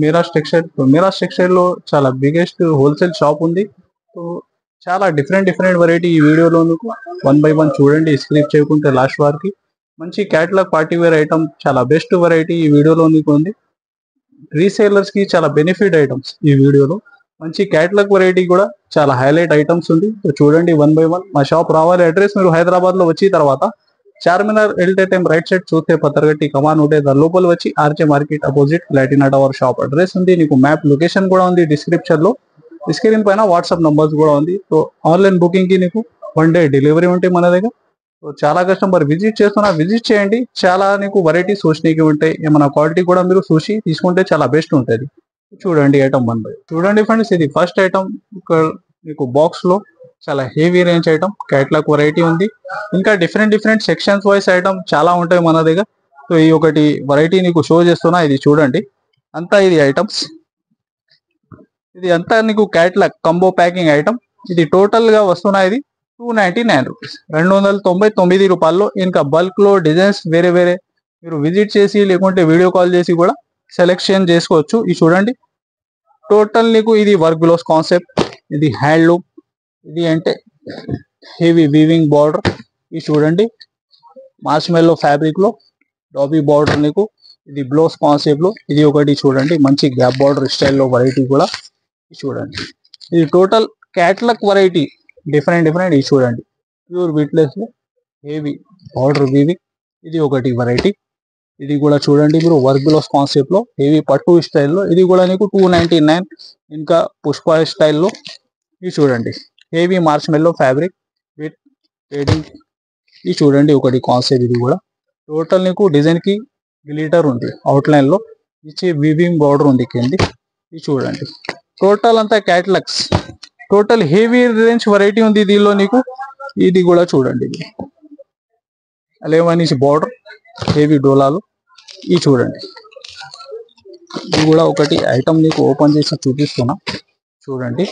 Miraj textile లో చాలా biggest wholesale shop ఉంది. సో చాలా డిఫరెంట్ డిఫరెంట్ వెరైటీ ఈ వీడియోలో మీకు 1 బై 1 చూడండి, స్క్రిప్ట్ చేయకుంటే లాస్ట్ వారికి. మంచి క్యాటలాగ్ పార్టీ వేర్ ఐటమ్, చాలా బెస్ట్ వెరైటీ ఈ వీడియోలో మీకు ఉంది. రీసేలర్స్ కి చాలా బెనిఫిట్ ఐటమ్స్ ఈ వీడియోలో. మంచి క్యాటలాగ్ వెరైటీ కూడా చాలా హైలైట్ ఐటమ్స్ ఉంది. సో చూడండి 1 బై 1. మా షాప్ రావాలి అడ్రస్ మీరు హైదరాబాద్ లో వచ్చిన తర్వాత చార్మినార్ ఎల్టెటెం రైట్ సైడ్ చూస్తే పత్తరగట్టి కమాన్ ఉంటే దాని లోపల వచ్చి ఆర్చే market opposite Platina tower shop address ఉంది. నీకు మ్యాప్ లొకేషన్ కూడా ఉంది డిస్క్రిప్షన్ లో. స్క్రీన్ పైన వాట్సాప్ నంబర్స్ కూడా ఉంది. సో ఆన్లైన్ బుకింగ్ కి నీకు 1 డే డెలివరీ ఉంటాయి మన దగ్గర. సో చాలా కస్టమర్ విజిట్ విజిట్ చేయండి. చాలా నీకు వెరైటీస్ చూసినవి ఉంటాయి. ఏమైనా క్వాలిటీ కూడా మీరు చూసి తీసుకుంటే చాలా బెస్ట్ ఉంటుంది. చూడండి ఐటమ్ 1 బై. చూడండి ఫ్రెండ్స్, ఇది ఫస్ట్ ఐటమ్. ఇక్కడ మీకు బాక్స్ లో చాలా heavy range item catalogue variety ఉంది. ఇంకా different different sections wise item చాలా ఉంటాయి మన దగ్గర. సో ఈ ఒకటి వెరైటీ నీకు షో చేస్తున్నా, ఇది చూడండి. అంతా ఇది ఐటమ్స్, ఇది అంతా నీకు క్యాట్లాగ్ కంబో ప్యాకింగ్ ఐటమ్. ఇది టోటల్ గా వస్తున్నా ఇది 299 రూపీస్, 299 రూపాయల్లో. ఇంకా బల్క్ లో డిజైన్స్ వేరే వేరే మీరు విజిట్ చేసి లేకుంటే వీడియో కాల్ చేసి కూడా సెలెక్షన్ చేసుకోవచ్చు. ఇది చూడండి టోటల్ నీకు ఇది వర్క్ బ్లౌజ్ కాన్సెప్ట్, ఇది హ్యాండ్లూమ్, ఇది అంటే హెవీ వీవింగ్ బార్డర్. ఇది చూడండి మార్ష్మెల్లో ఫ్యాబ్రిక్ లో డాబీ బార్డర్ నీకు, ఇది బ్లౌజ్ కాన్సెప్ట్ లో. ఇది ఒకటి చూడండి మంచి గ్యాప్ బార్డర్ స్టైల్లో వెరైటీ కూడా. ఇది చూడండి ఇది total catalogue variety different different. ఇది చూడండి ప్యూర్ వీట్లెస్ లో హెవీ బార్డర్ వీవింగ్. ఇది ఒకటి వెరైటీ. ఇది కూడా చూడండి మీరు వర్క్ బ్లౌజ్ కాన్సెప్ట్ లో హెవీ పట్టు స్టైల్లో. ఇది కూడా నీకు 299. ఇంకా పుష్ప స్టైల్లో. ఇది చూడండి హెవీ మార్ష్మెల్లో ఫ్యాబ్రిక్ విత్ షేడింగ్. ఇది చూడండి ఒకటి కాన్సెప్ట్. ఇది కూడా టోటల్ నీకు డిజైన్ కి గ్లిటర్ ఉంది అవుట్ లైన్ లో, ఇచ్చి వీవింగ్ బార్డర్ ఉంది కింది. ఇది చూడండి టోటల్ అంతా catalogues, total heavy range variety ఉంది దీనిలో నీకు. ఇది కూడా చూడండి 11 ఇంచ్ బార్డర్ హెవీ డోలాలు. ఇది చూడండి ఇది కూడా ఒకటి ఐటమ్ నీకు ఓపెన్ చేసి చూపిస్తున్నా. చూడండి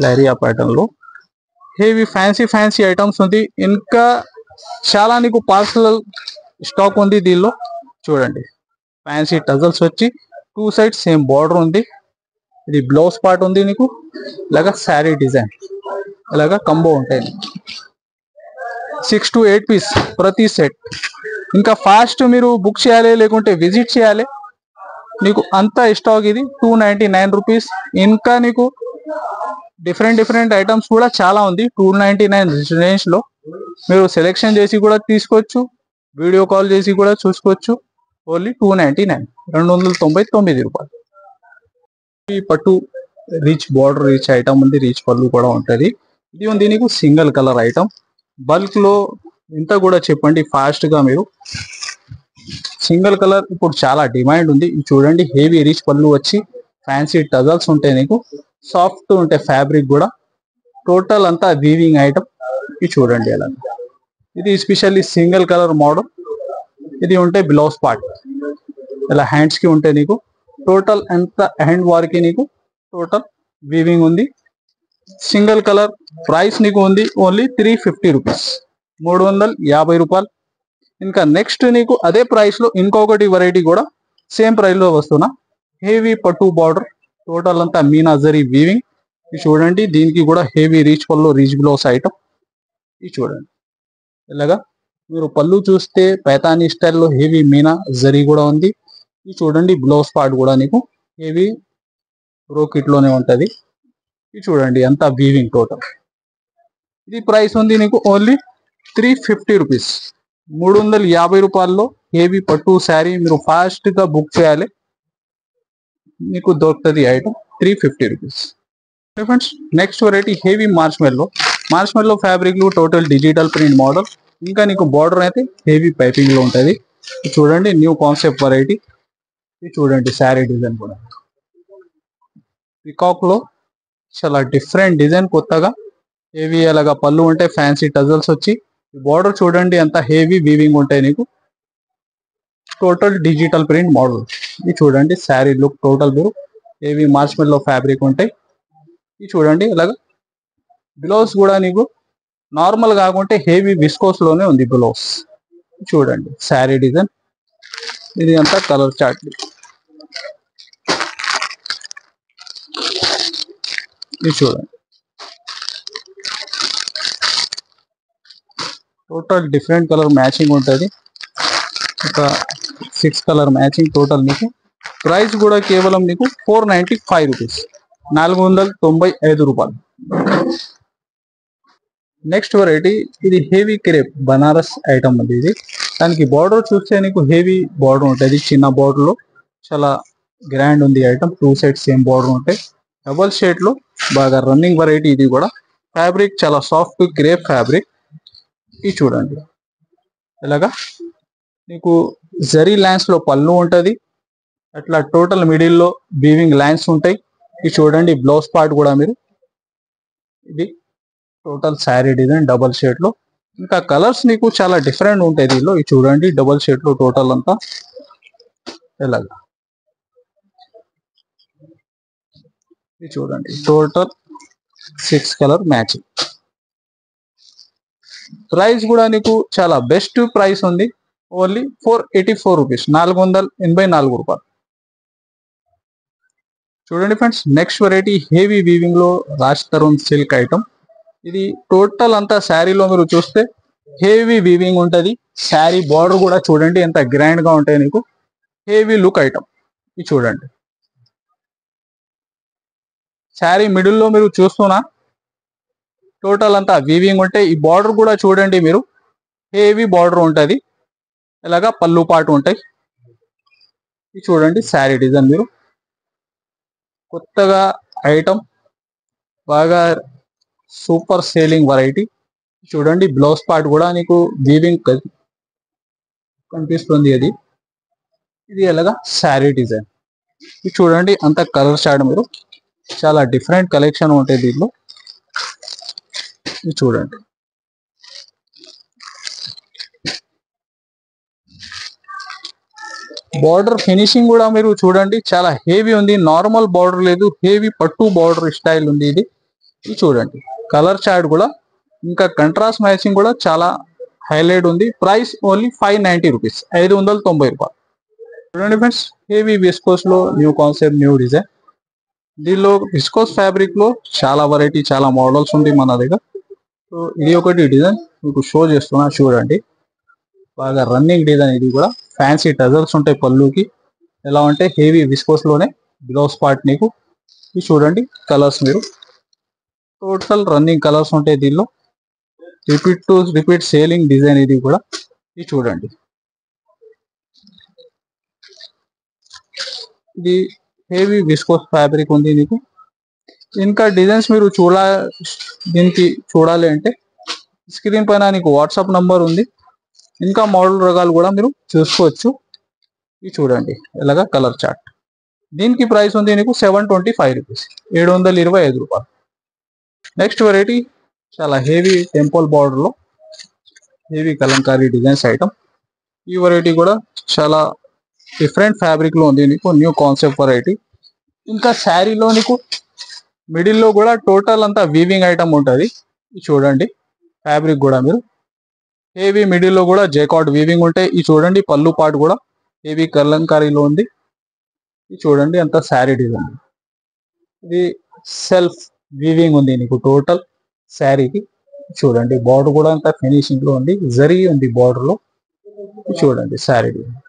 లైరియా ప్యాటర్న్ లో హెవీ ఫ్యాన్సీ ఫ్యాన్సీ ఐటమ్స్ ఉంది. ఇంకా చాలా నీకు పార్సల్ స్టాక్ ఉంది దీనిలో. చూడండి ఫ్యాన్సీ టజల్స్ వచ్చి 2 సైడ్స్ సేమ్ బార్డర్ ఉంది. ఇది బ్లౌజ్ పార్ట్ ఉంది నీకు. ఇలాగా శారీ డిజైన్ ఇలాగా కంబో ఉంటాయి. 6 to 8 పీస్ ప్రతి సెట్. ఇంకా ఫాస్ట్ మీరు బుక్ చేయాలి లేకుంటే విజిట్ చేయాలి. నీకు అంత స్టాక్ ఇది 299 రూపీస్. ఇంకా నీకు డిఫరెంట్ డిఫరెంట్ ఐటమ్స్ కూడా చాలా ఉంది 299 రేంజ్ లో. మీరు సెలెక్షన్ చేసి కూడా తీసుకోవచ్చు, వీడియో కాల్ చేసి కూడా చూసుకోవచ్చు. ఓన్లీ 299, 299 రూపాయలు. ఈ పట్టు రిచ్ బార్డర్ రిచ్ ఐటమ్ ఉంది, రిచ్ పళ్ళు కూడా ఉంటుంది. ఇది ఉంది నీకు సింగిల్ కలర్ ఐటమ్. బల్క్ లో ఇంత కూడా చెప్పండి ఫాస్ట్ గా మీరు. సింగిల్ కలర్ ఇప్పుడు చాలా డిమాండ్ ఉంది. ఇది చూడండి హెవీ రిచ్ పళ్ళు వచ్చి ఫ్యాన్సీ టజల్స్ ఉంటాయి నీకు. సాఫ్ట్ ఉంటాయి ఫ్యాబ్రిక్ కూడా. టోటల్ అంతా వీవింగ్ ఐటమ్. ఇది చూడండి అలా. ఇది స్పెషల్లీ సింగిల్ కలర్ మోడల్. ఇది ఉంటే బ్లౌజ్ పార్ట్ ఇలా హ్యాండ్స్ కి ఉంటాయి నీకు. టోటల్ ఎంత హ్యాండ్ వారికి నీకు టోటల్ వీవింగ్ ఉంది. సింగిల్ కలర్ ప్రైస్ నీకు ఉంది ఓన్లీ 350 రూపీస్, 350 రూపాయలు. ఇంకా నెక్స్ట్ నీకు అదే ప్రైస్ లో ఇంకొకటి వెరైటీ కూడా సేమ్ ప్రైస్ లో వస్తున్నా. హెవీ పట్టు బార్డర్ టోటల్ అంతా మీనా జరీ వీవింగ్. ఇది చూడండి దీనికి కూడా హెవీ రీచ్ పళ్ళు రీచ్ బ్లౌజ్ ఐటమ్. ఇది చూడండి ఇలాగా మీరు పళ్ళు చూస్తే పైతానీ స్టైల్లో హెవీ మీనా జరీ కూడా ఉంది. ఇది చూడండి బ్లౌజ్ పార్ట్ కూడా నీకు హెవీ బ్రోకిట్ లోనే ఉంటది. ఇది చూడండి అంతా వీవింగ్ టోటల్. ఇది ప్రైస్ ఉంది నీకు ఓన్లీ 350 రూపీస్, 350 రూపాయల్లో హెవీ పట్టు శారీ. మీరు ఫాస్ట్ గా బుక్ చేయాలి, మీకు దొరుకుతుంది item 350 rupees. Friends next variety heavy మార్ష్మెల్లో fabric లో టోటల్ డిజిటల్ ప్రింట్ మోడల్. ఇంకా నీకు బార్డర్ అయితే హెవీ పైపింగ్ లో ఉంటుంది. చూడండి న్యూ కాన్సెప్ట్ వెరైటీ. ఇది చూడండి శారీ డిజైన్ కూడా పికాక్ లో చాలా డిఫరెంట్ డిజైన్ కొత్తగా హెవీ అలాగా పళ్ళు ఉంటాయి. ఫ్యాన్సీ టజల్స్ వచ్చి బార్డర్ చూడండి అంత హెవీ వీవింగ్ ఉంటాయి నీకు. Total digital print model. ఇది చూడండి శారీ లుక్ టోటల్ మీరు హెవీ మార్ష్మెల్లో ఫ్యాబ్రిక్ ఉంటాయి. ఇది చూడండి ఇలాగా బ్లౌజ్ కూడా నీకు నార్మల్ కాకుంటే హెవీ విస్కోస్ లోనే ఉంది బ్లౌజ్. చూడండి శారీ డిజైన్. ఇది అంతా కలర్ చార్ట్. ఇది చూడండి, టోటల్ డిఫరెంట్ కలర్ మ్యాచింగ్ ఉంటుంది. ఒక 6 కలర్ మ్యాచింగ్ టోటల్ మీకు. ప్రైస్ కూడా కేవలం మీకు 495 రూపీస్, 495 రూపాయలు. నెక్స్ట్ వెరైటీ ఇది హెవీ క్రేప్ బనారస్ ఐటమ్ ఉంది. ఇది దానికి బార్డర్ చూస్తే నీకు హెవీ బార్డర్ ఉంటుంది, చిన్న బార్డర్ లో చాలా గ్రాండ్ ఉంది ఐటమ్. 2 సైడ్స్ సేమ్ బార్డర్ ఉంటాయి, డబల్ షేడ్ లో బాగా రన్నింగ్ వెరైటీ. ఇది కూడా ఫ్యాబ్రిక్ చాలా సాఫ్ట్ క్రేప్ ఫ్యాబ్రిక్. ఇది చూడండి, ఇలాగా నీకు జరీ లైన్స్ లో పళ్ళు ఉంటది, అట్లా టోటల్ మిడిల్ లో వీవింగ్ లైన్స్ ఉంటాయి. ఇది చూడండి బ్లౌజ్ పార్ట్ కూడా మీరు. ఇది total sari design double shade లో. ఇంకా కలర్స్ నీకు చాలా డిఫరెంట్ ఉంటాయి దీనిలో. ఇది చూడండి డబల్ షేడ్ లో టోటల్ అంతా ఇలాగా. ఇది చూడండి టోటల్ 6 కలర్ మ్యాచింగ్. ప్రైస్ కూడా నీకు చాలా బెస్ట్ ప్రైస్ ఉంది, ఓన్లీ 484 రూపీస్, 484 రూపాయలు. చూడండి friends, next variety heavy weaving లో రాజ్ తరుణ్ సిల్క్ ఐటమ్. ఇది టోటల్ అంతా శారీలో మీరు చూస్తే హెవీ వీవింగ్ ఉంటది. శారీ బార్డర్ కూడా చూడండి ఎంత గ్రాండ్ గా ఉంటాయి నీకు, హెవీ లుక్ ఐటమ్. ఇది చూడండి, శారీ మిడిల్ లో మీరు చూస్తున్నా టోటల్ అంతా వీవింగ్ ఉంటాయి. ఈ బార్డర్ కూడా చూడండి మీరు, హెవీ బార్డర్ ఉంటది, ఇలాగా పళ్ళు పాటు ఉంటాయి. ఇది చూడండి శారీ డిజైన్ మీరు, కొత్తగా ఐటమ్, బాగా సూపర్ సేలింగ్ వెరైటీ. చూడండి బ్లౌజ్ పార్ట్ కూడా నీకు వీవింగ్ కనిపిస్తుంది. అది ఇది ఎలాగా శారీ డిజైన్. ఇది చూడండి అంత కలర్ షాడ్ మీరు, చాలా డిఫరెంట్ కలెక్షన్ ఉంటాయి దీంట్లో. ఇది చూడండి, బార్డర్ ఫినిషింగ్ కూడా మీరు చూడండి చాలా హెవీ ఉంది. నార్మల్ బార్డర్ లేదు, హెవీ పట్టు బార్డర్ స్టైల్ ఉంది ఇది. ఇది చూడండి కలర్ చార్ట్ కూడా, ఇంకా కంట్రాస్ట్ మ్యాచింగ్ కూడా చాలా హైలైట్ ఉంది. ప్రైస్ ఓన్లీ 590 రూపీస్, 590 రూపాయలు. చూడండి ఫ్రెండ్స్, హెవీ విస్కోస్ లో న్యూ కాన్సెప్ట్, న్యూ డిజైన్. దీనిలో విస్కోస్ ఫ్యాబ్రిక్ లో చాలా వెరైటీ, చాలా మోడల్స్ ఉంది మన దగ్గర. సో ఇది ఒకటి డిజైన్ మీకు షో చేస్తున్నా చూడండి, బాగా రన్నింగ్ డిజైన్. ఇది కూడా ఫ్యాన్సీ టజల్స్ ఉంటాయి పళ్ళుకి. ఎలా అంటే హెవీ విస్కోస్ లోనే బ్లౌజ్ పార్ట్ నీకు. ఇది చూడండి కలర్స్ మీరు, టోటల్ రన్నింగ్ కలర్స్ ఉంటాయి దీనిలో. Repeat to repeat selling design ఇది కూడా. ఇది చూడండి, ఇది హెవీ విస్కోస్ ఫ్యాబ్రిక్ ఉంది నీకు. ఇంకా డిజైన్స్ మీరు దీనికి చూడాలి అంటే స్క్రీన్ పైన నీకు వాట్సాప్ నంబర్ ఉంది, ఇంకా మోడల్ రకాలు కూడా మీరు చూసుకోవచ్చు. ఇది చూడండి ఇలాగా కలర్ చార్ట్. దీనికి ప్రైస్ ఉంది నీకు 725 రూపీస్, 725 రూపాయలు. నెక్స్ట్ వెరైటీ చాలా హెవీ టెంపుల్ బార్డర్ లో హెవీ కలంకారీ డిజైన్స్ ఐటమ్. ఈ వెరైటీ కూడా చాలా డిఫరెంట్ ఫ్యాబ్రిక్ లో ఉంది నీకు, న్యూ కాన్సెప్ట్ వెరైటీ. ఇంకా శారీలో నీకు మిడిల్ లో కూడా టోటల్ అంతా వీవింగ్ ఐటమ్ ఉంటుంది. చూడండి ఫ్యాబ్రిక్ కూడా మీరు, హెవీ మిడిల్ లో కూడా జేకార్డ్ వీవింగ్ ఉంటాయి. ఈ చూడండి పళ్ళు పాటు కూడా హెవీ కలంకారీలో ఉంది. ఇది చూడండి అంత శారీ డిజైన్. ఇది సెల్ఫ్ వీవింగ్ ఉంది నీకు టోటల్ శారీకి. చూడండి బార్డర్ కూడా అంత ఫినిషింగ్ లో ఉంది, జరీ ఉంది బార్డర్ లో. చూడండి శారీ డిజైన్.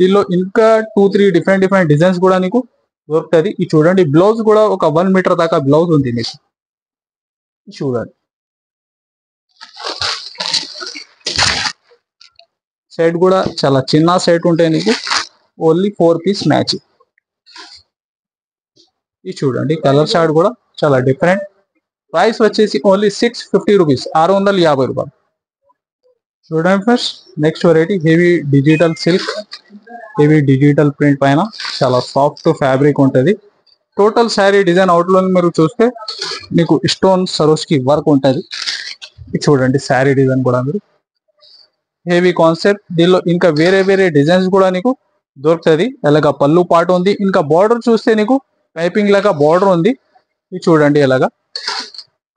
దీనిలో ఇంకా 2-3 డిఫరెంట్ డిఫరెంట్ డిజైన్స్ కూడా నీకు దొరుకుతుంది. ఈ చూడండి బ్లౌజ్ కూడా ఒక 1 మీటర్ దాకా బ్లౌజ్ ఉంది నీకు. చూడండి సైడ్ కూడా చాలా చిన్న సైట్ ఉంటాయి నీకు, ఓన్లీ 4 పీస్ మ్యాచింగ్. ఇది చూడండి కలర్ షార్ట్ కూడా చాలా డిఫరెంట్. ప్రైస్ వచ్చేసి ఓన్లీ 650 రూపీస్, 650 రూపాయలు. చూడండి friends, next variety heavy digital silk, heavy digital print పైన చాలా సాఫ్ట్ ఫ్యాబ్రిక్ ఉంటుంది. టోటల్ శారీ డిజైన్ అవుట్లో మీరు చూస్తే మీకు స్టోన్ సరోస్కి వర్క్ ఉంటుంది. చూడండి శారీ డిజైన్ కూడా మీరు, హెవీ కాన్సెప్ట్. దీనిలో ఇంకా వేరే వేరే డిజైన్స్ కూడా నీకు దొరుకుతుంది. ఎలాగా పళ్ళు పాటు ఉంది, ఇంకా బార్డర్ చూస్తే నీకు పైపింగ్ లాగా బార్డర్ ఉంది. ఇది చూడండి ఎలాగా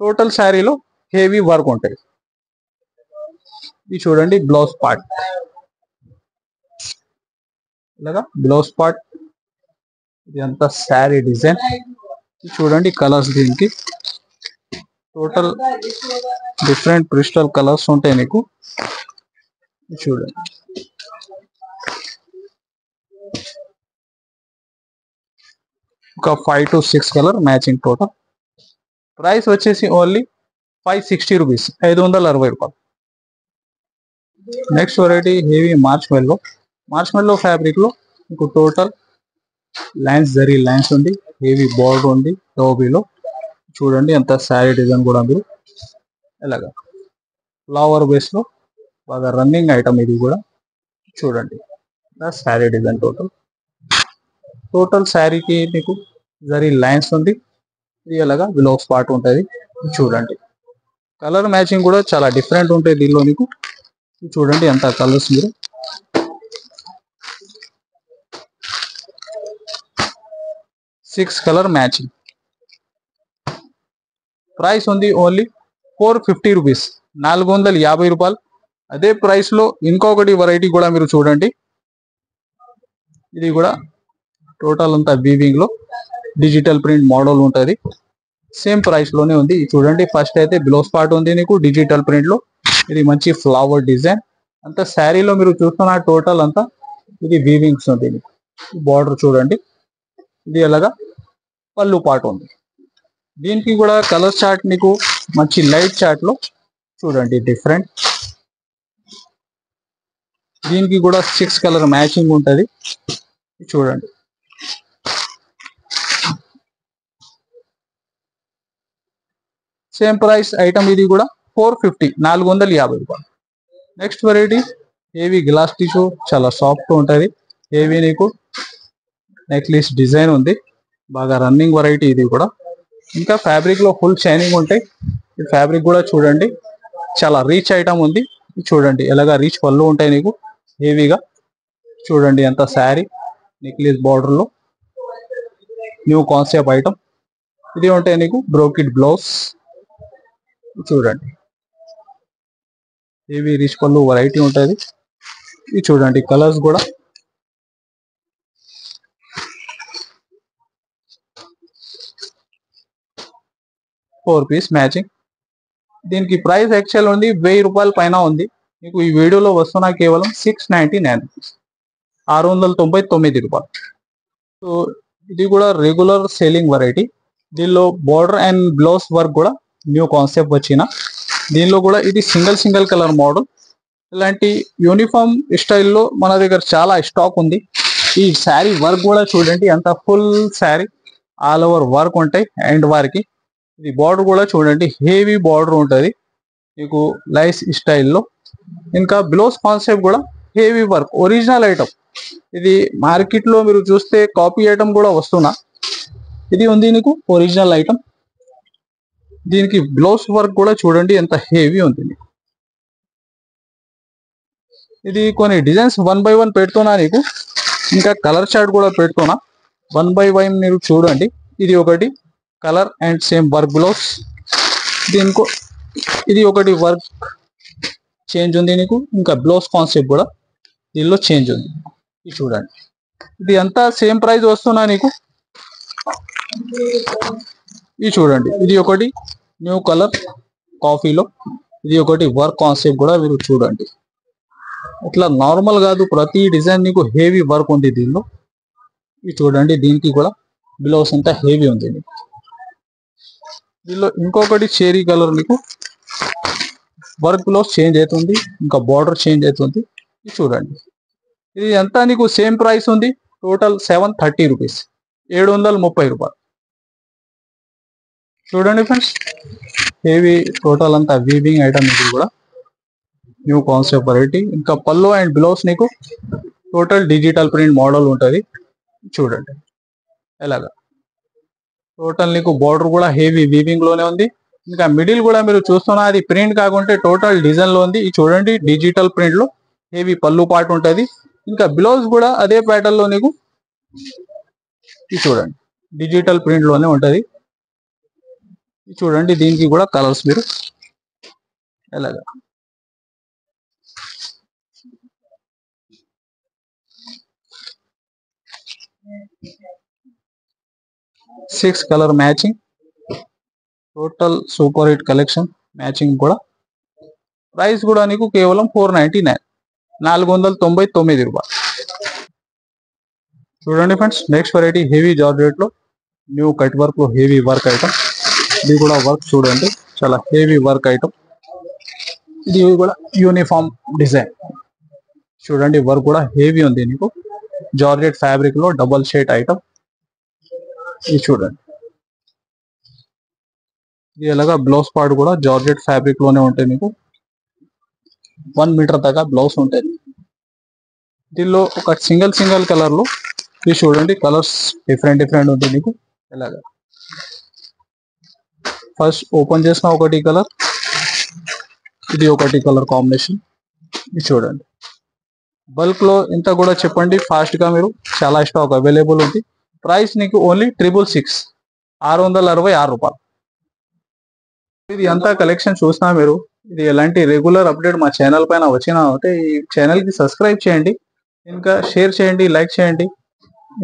టోటల్ శారీలో హెవీ వర్క్ ఉంటుంది. ఇది చూడండి బ్లౌజ్ పార్ట్, ఇలాగా బ్లౌజ్ పార్ట్. ఇది అంతా శారీ డిజైన్. చూడండి కలర్స్ దీనికి టోటల్ డిఫరెంట్ క్రిస్టల్ కలర్స్ ఉంటాయి నీకు. చూడండి ఒక 5 to 6 colour matching. Total price వచ్చేసి ఓన్లీ 560 రూపీస్, 560 రూపాయలు. నెక్స్ట్ వెరైటీ హెవీ మార్చ్ మెల్లో ఫ్యాబ్రిక్ లో మీకు టోటల్ లైన్స్ జరీ లైన్స్ ఉంది, హెవీ బార్డర్ ఉంది టోబీలో. చూడండి అంత శారీ డిజైన్ కూడా మీరు ఎలాగా ఫ్లవర్ బేస్ లో బాగా రన్నింగ్ ఐటమ్ ఇది కూడా. చూడండి శారీ డిజైన్ టోటల్ శారీకి మీకు జరీ లైన్స్ ఉంది, ఇది ఎలాగా బిలో స్పాట్ ఉంటుంది. చూడండి కలర్ మ్యాచింగ్ కూడా చాలా డిఫరెంట్ ఉంటాయి దీనిలో నీకు. చూడండి అంత కలర్స్ మీరు 6 కలర్ మ్యాచింగ్. ప్రైస్ ఉంది ఓన్లీ 450 రూపీస్, 450 రూపాయలు. అదే ప్రైస్ లో ఇంకొకటి వెరైటీ కూడా మీరు చూడండి, ఇది కూడా టోటల్ అంతా వీవింగ్ లో డిజిటల్ ప్రింట్ మోడల్ ఉంటుంది, సేమ్ ప్రైస్ లోనే ఉంది. చూడండి ఫస్ట్ అయితే బిలో స్పాట్ ఉంది నీకు డిజిటల్ ప్రింట్ లో, ఇది మంచి ఫ్లవర్ డిజైన్. అంతా శారీలో మీరు చూస్తున్న టోటల్ అంతా ఇది వీవింగ్స్ ఉంది. బార్డర్ చూడండి ఇది ఎలాగా పళ్ళు పాటు ఉంది. దీనికి కూడా కలర్ చార్ట్ నీకు మంచి లైట్ చార్ట్ లో చూడండి డిఫరెంట్. దీనికి కూడా 6 కలర్ మ్యాచింగ్ ఉంటుంది. చూడండి సేమ్ ప్రైస్ ఐటమ్ ఇది కూడా 450, 450 రూపాయలు. Next variety heavy glass tissue, చాలా సాఫ్ట్ ఉంటుంది. హెవీ నీకు నెక్లెస్ డిజైన్ ఉంది, బాగా రన్నింగ్ వెరైటీ ఇది కూడా. ఇంకా ఫ్యాబ్రిక్ లో ఫుల్ షైనింగ్ ఉంటాయి. ఈ ఫ్యాబ్రిక్ కూడా చూడండి చాలా రీచ్ ఐటమ్ ఉంది. చూడండి ఎలాగా రీచ్ పళ్ళు ఉంటాయి నీకు హెవీగా. చూడండి అంత శారీ నెక్లెస్ బార్డర్ లో న్యూ కాన్సెప్ట్ ఐటమ్ ఇది ఉంటాయి నీకు. బ్రోకెట్ బ్లౌజ్ చూడండి హెవీ రీచ్ పళ్ళు వెరైటీ ఉంటుంది. ఇది చూడండి కలర్స్ కూడా 4 పీస్ మ్యాచింగ్. దీనికి ప్రైస్ యాక్చువల్ ఉంది 1000 రూపాయల పైన ఉంది. మీకు ఈ వీడియోలో వస్తున్నా కేవలం 699 రూపీస్, 699 రూపాయలు. సో ఇది కూడా రెగ్యులర్ సేలింగ్ వెరైటీ. దీనిలో బార్డర్ అండ్ బ్లౌజ్ వర్క్ కూడా న్యూ కాన్సెప్ట్ వచ్చిన. దీనిలో కూడా ఇది సింగిల్ కలర్ మోడల్. ఇలాంటి యూనిఫామ్ స్టైల్లో మన దగ్గర చాలా స్టాక్ ఉంది. ఈ శారీ వర్క్ కూడా చూడండి అంత full sari all over work ఉంటాయి అండ్ వారికి. ఇది బార్డర్ కూడా చూడండి హెవీ బార్డర్ ఉంటుంది మీకు లైస్ స్టైల్లో. ఇంకా బ్లౌజ్ కాన్సెప్ట్ కూడా హెవీ వర్క్ ఒరిజినల్ ఐటమ్. ఇది మార్కెట్ లో మీరు చూస్తే కాపీ ఐటమ్ కూడా వస్తున్నా, ఇది ఉంది నీకు ఒరిజినల్ ఐటమ్. దీనికి బ్లౌజ్ వర్క్ కూడా చూడండి ఎంత హెవీ ఉంది. ఇది కొన్ని డిజైన్స్ 1 by 1 పెడుతున్నా నీకు, ఇంకా కలర్ చార్ట్ కూడా పెడుతున్నా. 1 by 1 మీరు చూడండి. ఇది ఒకటి colour and same work blouse. దీనికో ఇది ఒకటి వర్క్ చేంజ్ ఉంది నీకు, ఇంకా బ్లౌజ్ కాన్సెప్ట్ కూడా దీనిలో చేంజ్ ఉంది. ఇది చూడండి ఇది అంతా సేమ్ ప్రైస్ వస్తున్నా నీకు. ఇది చూడండి ఇది ఒకటి న్యూ కలర్ కాఫీలో, ఇది ఒకటి వర్క్ కాన్సెప్ట్ కూడా మీరు చూడండి. ఇట్లా నార్మల్ కాదు, ప్రతి డిజైన్ నీకు హెవీ వర్క్ ఉంది దీనిలో. ఇది చూడండి దీనికి కూడా బ్లౌజ్ అంతా హెవీ ఉంది నీకు. దీనిలో ఇంకొకటి చేరీ కలర్ నీకు వర్క్ బ్లౌజ్ చేంజ్ అవుతుంది, ఇంకా బార్డర్ చేంజ్ అవుతుంది. ఇది చూడండి ఇది అంతా నీకు సేమ్ ప్రైస్ ఉంది. టోటల్ 730 రూపీస్, 730 రూపాయలు. చూడండి ఫ్రెండ్స్ హెవీ టోటల్ అంతా వీవింగ్ ఐటమ్ ఇది కూడా న్యూ కాన్సెప్ట్ వెరైటీ. ఇంకా పళ్ళు అండ్ బ్లౌజ్ నీకు టోటల్ డిజిటల్ ప్రింట్ మోడల్ ఉంటుంది. చూడండి ఎలాగా టోటల్ నీకు బార్డర్ కూడా హెవీ వీవింగ్ లోనే ఉంది. ఇంకా మిడిల్ కూడా మీరు చూస్తున్నా అది ప్రింట్ కాకుంటే టోటల్ డిజైన్ లో ఉంది. ఇది చూడండి డిజిటల్ ప్రింట్ లో హెవీ పళ్ళు పాటు ఉంటుంది. ఇంకా బ్లౌజ్ కూడా అదే ప్యాటర్న్ లో నీకు ఇది చూడండి డిజిటల్ ప్రింట్ లోనే ఉంటది. చూడండి దీనికి కూడా కలర్స్ మీరు ఎలాగా 6 colour matching, total super hit collection. Matching కూడా ప్రైస్ కూడా నీకు కేవలం 499, 499 రూపాయలు. చూడండి friends, next variety heavy georgette లో న్యూ కట్ వర్క్ లో హెవీ వర్క్ ఐటమ్. ఇది కూడా వర్క్ చూడండి, చాలా హెవీ వర్క్ ఐటమ్. ఇది కూడా యూనిఫామ్ డిజైన్ చూడండి, వర్క్ కూడా హెవీ ఉంది నీకు. జార్జెట్ ఫ్యాబ్రిక్ లో డబల్ షేడ్ ఐటమ్. ఇది చూడండి, ఇది ఎలాగా బ్లౌజ్ పార్ట్ కూడా జార్జెట్ ఫ్యాబ్రిక్ లోనే ఉంటాయి మీకు. 1 మీటర్ దాకా బ్లౌజ్ ఉంటుంది. దీనిలో ఒక సింగిల్ కలర్ లో ఇది చూడండి, కలర్స్ డిఫరెంట్ ఉంటుంది మీకు. ఎలాగా ఫస్ట్ ఓపెన్ చేసిన ఒకటి కలర్, ఇది ఒకటి కలర్ కాంబినేషన్. ఇది చూడండి, బల్క్ లో ఇంత కూడా చెప్పండి ఫాస్ట్ గా, మీరు చాలా స్టాక్ అవైలబుల్ ఉంది. ప్రైస్ నీకు ఓన్లీ 666, 666 రూపాయలు. ఇది అంతా కలెక్షన్ చూసినా మీరు. ఇది ఎలాంటి రెగ్యులర్ అప్డేట్ మా ఛానల్ పైన వచ్చినా అంటే ఈ ఛానల్ కి సబ్స్క్రైబ్ చేయండి, ఇంకా షేర్ చేయండి, లైక్ చేయండి.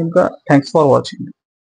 ఇంకా థ్యాంక్స్ ఫర్ వాచింగ్.